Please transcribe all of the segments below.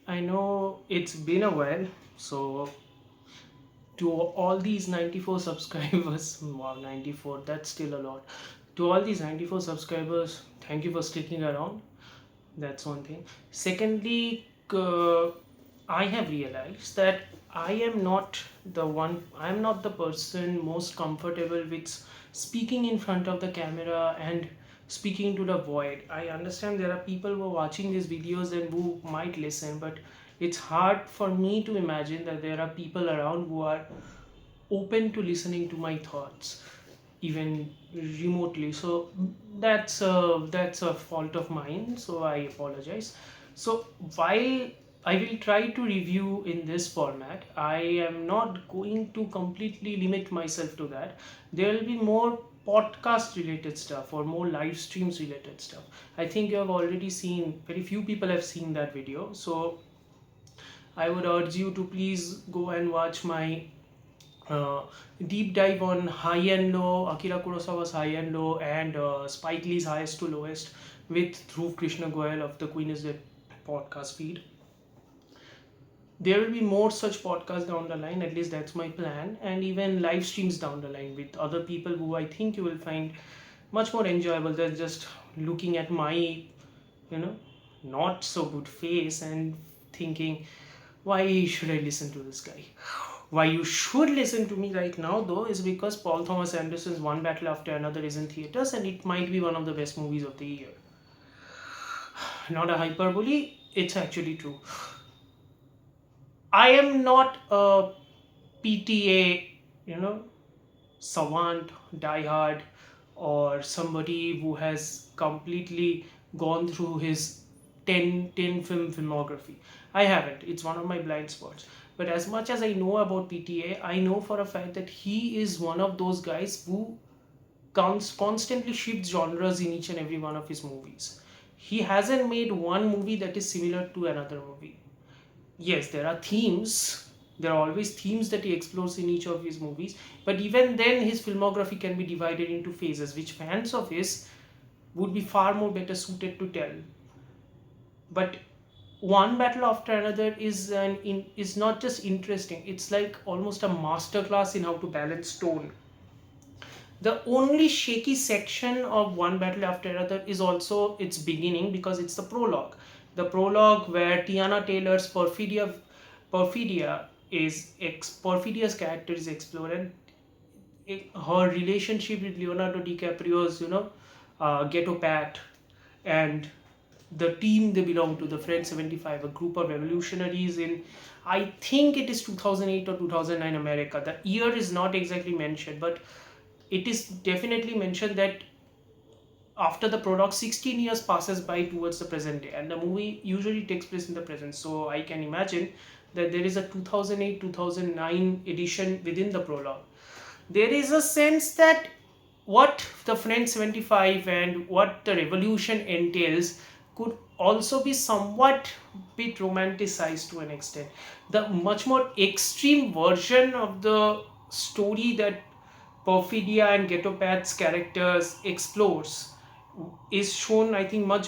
I know it's been a while, so to all these 94 subscribers, wow, 94, that's still a lot. To all these 94 subscribers, thank you for sticking around. That's one thing. Secondly, I have realized that I am not the person most comfortable with speaking in front of the camera and speaking to the void. I understand there are people who are watching these videos and who might listen, but it's hard for me to imagine that there are people around who are open to listening to my thoughts even remotely. So that's a fault of mine, so I apologize. So while I will try to review in this format, I am not going to completely limit myself to that. There will be more podcast related stuff or more live streams related stuff. I think you have already seen, very few people have seen that video, so I would urge you to please go and watch my uh, deep dive on High and Low, Akira Kurosawa's High and Low, and Spike Lee's Highest to Lowest with Dhruv Krishna Goyal of the Queen is Dead podcast feed. There will be more such podcasts down the line, at least that's my plan, and even live streams down the line with other people who I think you will find much more enjoyable than just looking at my, not so good face and thinking, why should I listen to this guy? Why you should listen to me right now, though, is because Paul Thomas Anderson's One Battle After Another is in theaters and it might be one of the best movies of the year. Not a hyperbole, it's actually true. I am not a PTA, savant, diehard, or somebody who has completely gone through his 10 film filmography. I haven't. It's one of my blind spots. But as much as I know about PTA, I know for a fact that he is one of those guys who constantly shifts genres in each and every one of his movies. He hasn't made one movie that is similar to another movie. Yes, there are themes. There are always themes that he explores in each of his movies. But even then, his filmography can be divided into phases, which fans of his would be far more better suited to tell. But One Battle After Another is not just interesting. It's like almost a masterclass in how to balance tone. The only shaky section of One Battle After Another is also its beginning, because it's the prologue. The prologue where Tiana Taylor's Perfidia's character is explored, and her relationship with Leonardo DiCaprio's, ghetto pat, and the team they belong to, the Fred 75, a group of revolutionaries in, I think it is 2008 or 2009 America. The year is not exactly mentioned, but it is definitely mentioned that after the prologue, 16 years passes by towards the present day, and the movie usually takes place in the present. So I can imagine that there is a 2008 2009 edition within the prologue. There is a sense that what the French 75 and what the revolution entails could also be somewhat bit romanticized to an extent. The much more extreme version of the story that Perfidia and Ghettopath's characters explores is shown, I think, much,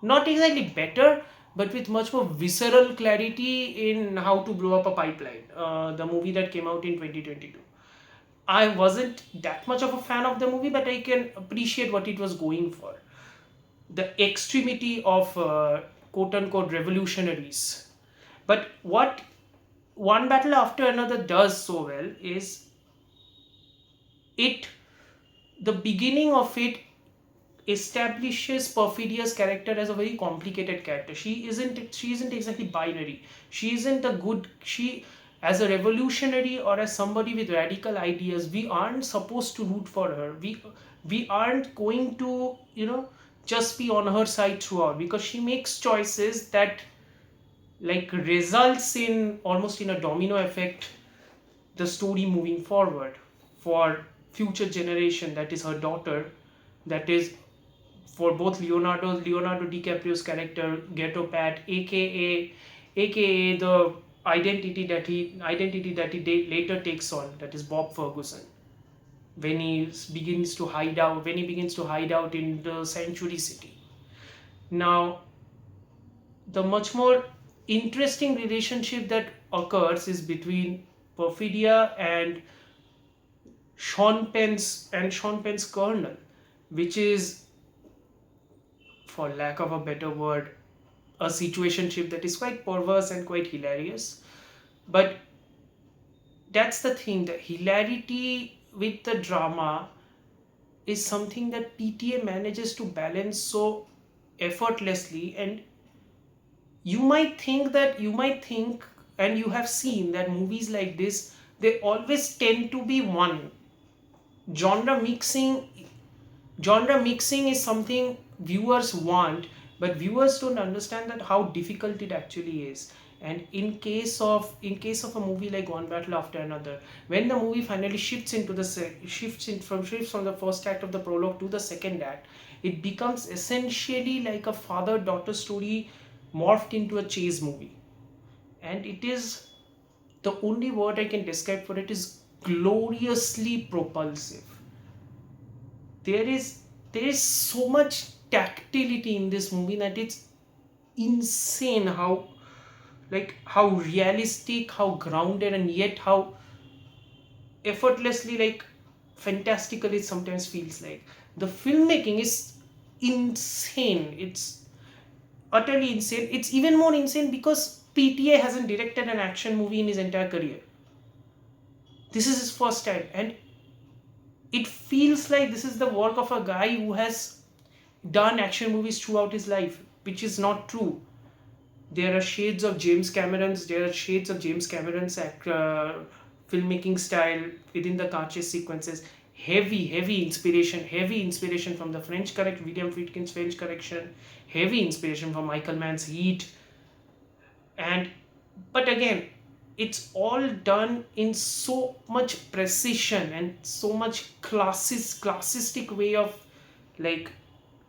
not exactly better, but with much more visceral clarity in How to Blow Up a Pipeline, the movie that came out in 2022. I wasn't that much of a fan of the movie, but I can appreciate what it was going for. The extremity of quote unquote revolutionaries. But what One Battle After Another does so well is it, the beginning of it establishes Perfidia's character as a very complicated character. She isn't exactly binary. She isn't a good she As a revolutionary or as somebody with radical ideas, we aren't supposed to root for her. We aren't going to, just be on her side throughout, because she makes choices that like results in almost in a domino effect the story moving forward for future generation, that is her daughter, that is for both Leonardo DiCaprio's character Ghetto Pat, aka the identity that he later takes on, that is Bob Ferguson, when he begins to hide out in the Sanctuary City. Now, the much more interesting relationship that occurs is between Perfidia and Sean Penn's Colonel, which is, for lack of a better word, a situationship that is quite perverse and quite hilarious. But that's the thing, the hilarity with the drama is something that PTA manages to balance so effortlessly. And you might think, and you have seen that movies like this, they always tend to be one genre mixing. Genre mixing is something viewers want, but viewers don't understand that how difficult it actually is. And in case of a movie like One Battle After Another, when the movie finally shifts from the first act of the prologue to the second act, it becomes essentially like a father daughter story morphed into a chase movie. And it is, the only word I can describe for it is gloriously propulsive. There is there is so much tactility in this movie that it's insane how, like, how realistic, how grounded, and yet how effortlessly, like, fantastical it sometimes feels like. The filmmaking is insane. It's utterly insane. It's even more insane because PTA hasn't directed an action movie in his entire career. This is his first time, and it feels like this is the work of a guy who has done action movies throughout his life, which is not true. There are shades of James Cameron's. There are shades of James Cameron's filmmaking style within the car chase sequences. Heavy inspiration from the William Friedkin's French Connection. Heavy inspiration from Michael Mann's Heat. And but again, it's all done in so much precision and so much classistic way of, like,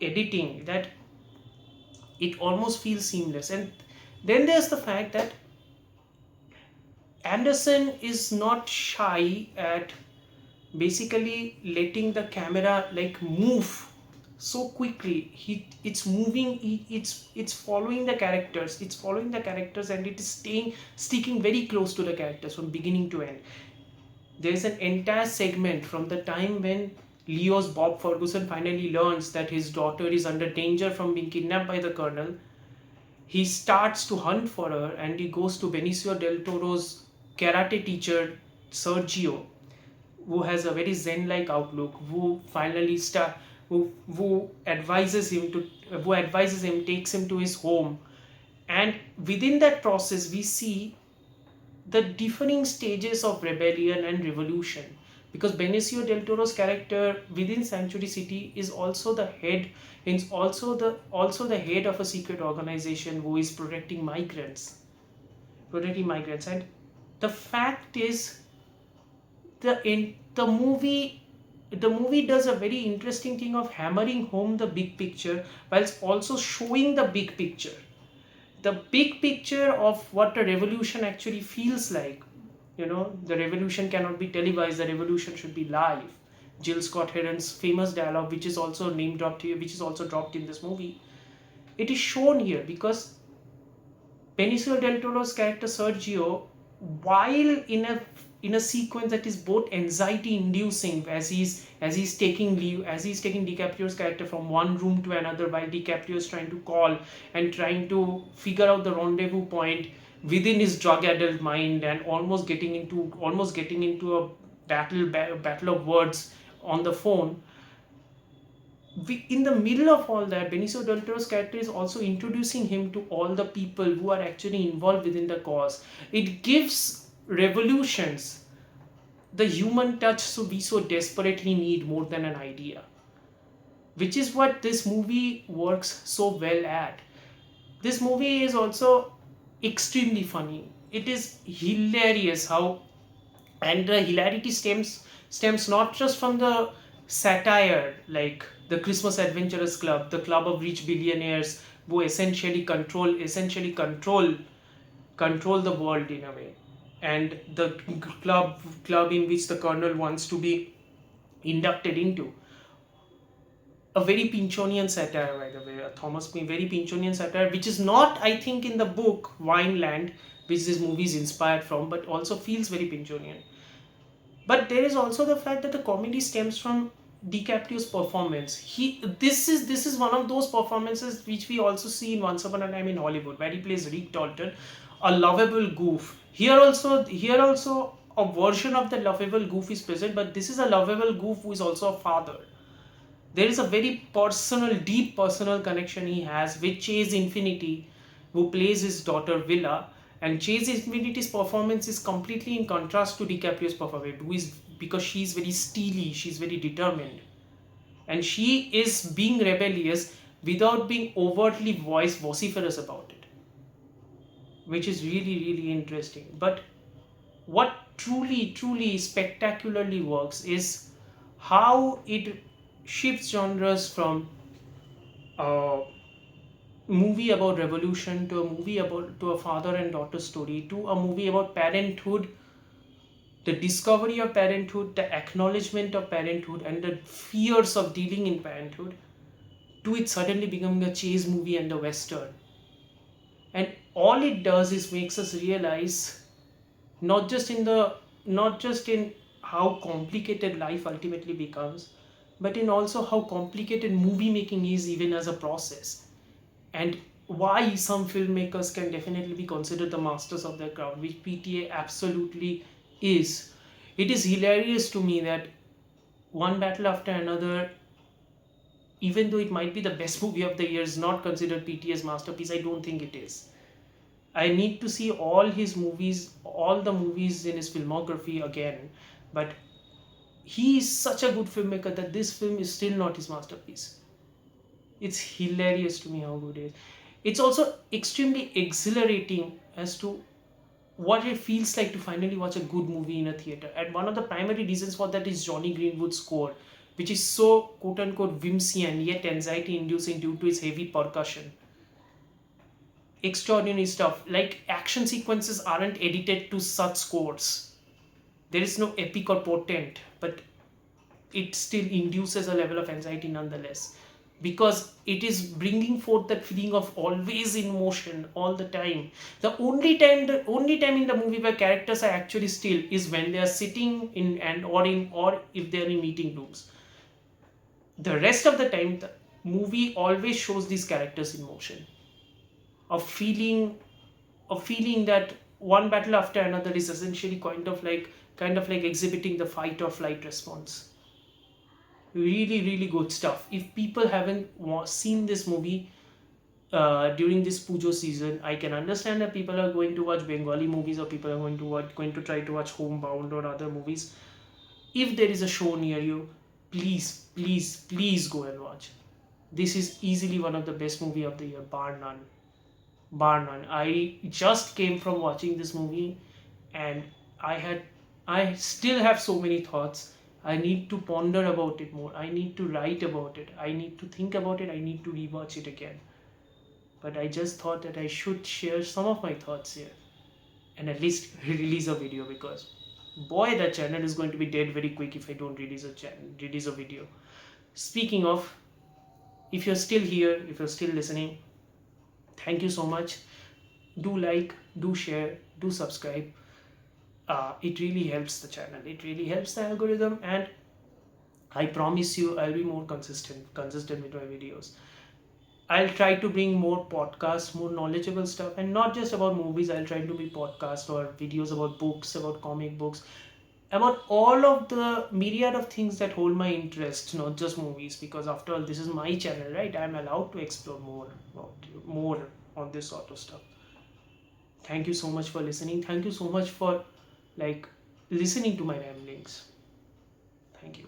editing, that it almost feels seamless. And then there's the fact that Anderson is not shy at basically letting the camera, like, move so quickly. It's moving. It's following the characters. It's following the characters, and it is sticking very close to the characters from beginning to end. There's an entire segment from the time when Leo's Bob Ferguson finally learns that his daughter is under danger from being kidnapped by the colonel. He starts to hunt for her, and he goes to Benicio del Toro's karate teacher, Sergio, who has a very zen-like outlook, who advises him takes him to his home. And within that process, we see the differing stages of rebellion and revolution, because Benicio del Toro's character within Sanctuary City is also the head, is also the head of a secret organization who is protecting migrants. And the fact is, the movie does a very interesting thing of hammering home the big picture whilst also showing the big picture of what a revolution actually feels like. The revolution cannot be televised, the revolution should be live. Jill Scott Heron's famous dialogue, which is also name dropped here, which is also dropped in this movie, it is shown here because Benicio del Toro's character Sergio, while in a sequence that is both anxiety inducing, as he's taking leave, as he's taking DiCaprio's character from one room to another, while DiCaprio is trying to call and trying to figure out the rendezvous point within his drug addled mind, and almost getting into a battle of words on the phone. In the middle of all that, Benicio del Toro's character is also introducing him to all the people who are actually involved within the cause. It gives revolutions the human touch so we so desperately need more than an idea, which is what this movie works so well at. This movie is also extremely funny. It is hilarious how, and the hilarity stems not just from the satire, like the Christmas Adventurers Club, the club of rich billionaires who essentially control the world in a way, and the club in which the colonel wants to be inducted into. a very Pinchonian satire, by the way, a Thomas Paine very Pinchonian satire, which is not, I think, in the book Wineland, which this movie is inspired from, but also feels very Pinchonian. But there is also the fact that the comedy stems from DiCaprio's performance. This is one of those performances which we also see in Once Upon a Time in Hollywood, where he plays Rick Dalton, a lovable goof. Here also a version of the lovable goof is present, but this is a lovable goof who is also a father. There is a very personal, deep personal connection he has with Chase Infinity, who plays his daughter Villa. And Chase Infinity's performance is completely in contrast to DiCaprio's performance, who is because she's very steely, she's very determined, and she is being rebellious without being overtly vociferous about it, which is really, really interesting. But what truly, truly spectacularly works is how it shifts genres from a movie about revolution to a movie about to a father and daughter story to a movie about parenthood, the discovery of parenthood, the acknowledgement of parenthood, and the fears of dealing in parenthood, to it suddenly becoming a chase movie and a western. And all it does is makes us realize not just in the not just in how complicated life ultimately becomes, but in also how complicated movie making is even as a process, and why some filmmakers can definitely be considered the masters of their craft, which PTA absolutely is. It is hilarious to me that One Battle After Another, even though it might be the best movie of the year, is not considered PTA's masterpiece. I don't think it is. I need to see all his movies, all the movies in his filmography again. But he is such a good filmmaker that this film is still not his masterpiece. It's hilarious to me how good it is. It's also extremely exhilarating as to what it feels like to finally watch a good movie in a theater. And one of the primary reasons for that is Johnny Greenwood's score, which is so quote unquote whimsy and yet anxiety inducing due to its heavy percussion. Extraordinary stuff. Like action sequences aren't edited to such scores. There is no epic or portent, but it still induces a level of anxiety nonetheless, because it is bringing forth that feeling of always in motion all the time. The only time in the movie where characters are actually still is when they are sitting in and or if they are in meeting rooms. The rest of the time the movie always shows these characters in motion, a feeling that One Battle After Another is essentially kind of like exhibiting the fight or flight response. Really, really good stuff. If people haven't seen this movie during this Pujo season, I can understand that people are going to watch Bengali movies, or people are going to try to watch Homebound or other movies. If there is a show near you, please, please, please go and watch. This is easily one of the best movie of the year, bar none. Bar none. I just came from watching this movie, and I had I still have so many thoughts. I need to ponder about it more. I need to write about it. I need to think about it. I need to rewatch it again. But I just thought that I should share some of my thoughts here and at least release a video, because boy, that channel is going to be dead very quick if I don't release a video. Speaking of, if you're still here, if you're still listening, thank you so much. Do like, do share, do subscribe. It really helps the channel. It really helps the algorithm, and I promise you, I'll be more consistent with my videos. I'll try to bring more podcasts, more knowledgeable stuff, and not just about movies. I'll try to be podcasts or videos about books, about comic books, about all of the myriad of things that hold my interest, not just movies. Because after all, this is my channel, right? I'm allowed to explore more on this sort of stuff. Thank you so much for listening. Thank you so much for like listening to my ramblings. Thank you.